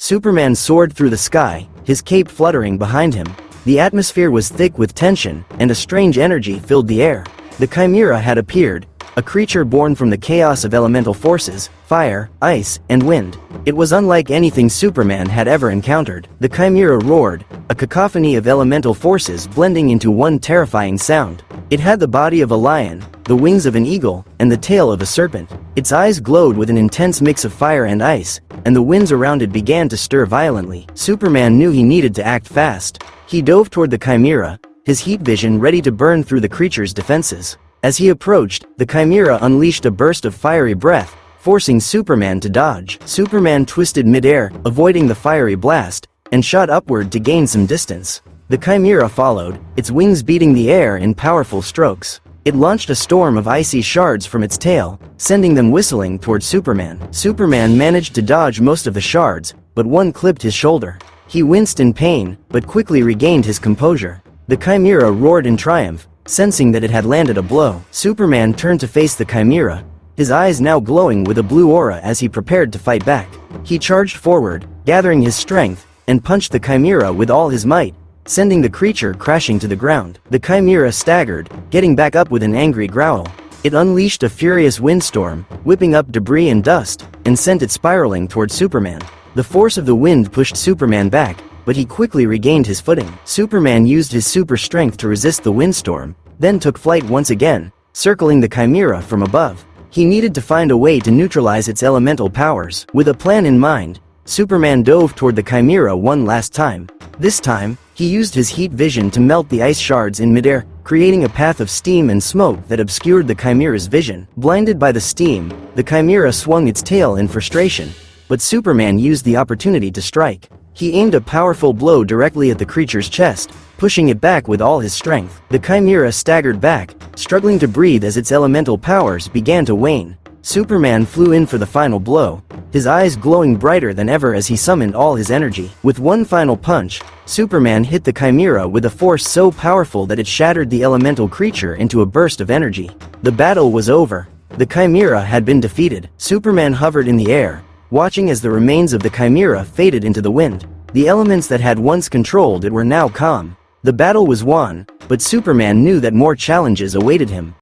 Superman soared through the sky, his cape fluttering behind him. The atmosphere was thick with tension, and a strange energy filled the air. The Chimera had appeared, a creature born from the chaos of elemental forces, fire, ice, and wind. It was unlike anything Superman had ever encountered. The Chimera roared, a cacophony of elemental forces blending into one terrifying sound. It had the body of a lion, the wings of an eagle, and the tail of a serpent. Its eyes glowed with an intense mix of fire and ice, and the winds around it began to stir violently. Superman knew he needed to act fast. He dove toward the Chimera, his heat vision ready to burn through the creature's defenses. As he approached, the Chimera unleashed a burst of fiery breath, forcing Superman to dodge. Superman twisted midair, avoiding the fiery blast, and shot upward to gain some distance. The Chimera followed, its wings beating the air in powerful strokes. It launched a storm of icy shards from its tail, sending them whistling toward Superman. Superman managed to dodge most of the shards, but one clipped his shoulder. He winced in pain, but quickly regained his composure. The Chimera roared in triumph, sensing that it had landed a blow. Superman turned to face the Chimera, his eyes now glowing with a blue aura as he prepared to fight back. He charged forward, gathering his strength, and punched the Chimera with all his might, sending the creature crashing to the ground. The Chimera staggered, getting back up with an angry growl. It unleashed a furious windstorm, whipping up debris and dust, and sent it spiraling toward Superman. The force of the wind pushed Superman back, but he quickly regained his footing. Superman used his super strength to resist the windstorm, then took flight once again, circling the Chimera from above. He needed to find a way to neutralize its elemental powers. With a plan in mind, Superman dove toward the Chimera one last time. This time, he used his heat vision to melt the ice shards in midair, creating a path of steam and smoke that obscured the Chimera's vision. Blinded by the steam, the Chimera swung its tail in frustration, but Superman used the opportunity to strike. He aimed a powerful blow directly at the creature's chest, pushing it back with all his strength. The Chimera staggered back, struggling to breathe as its elemental powers began to wane. Superman flew in for the final blow, his eyes glowing brighter than ever as he summoned all his energy. With one final punch, Superman hit the Chimera with a force so powerful that it shattered the elemental creature into a burst of energy. The battle was over. The Chimera had been defeated. Superman hovered in the air, watching as the remains of the Chimera faded into the wind. The elements that had once controlled it were now calm. The battle was won, but Superman knew that more challenges awaited him.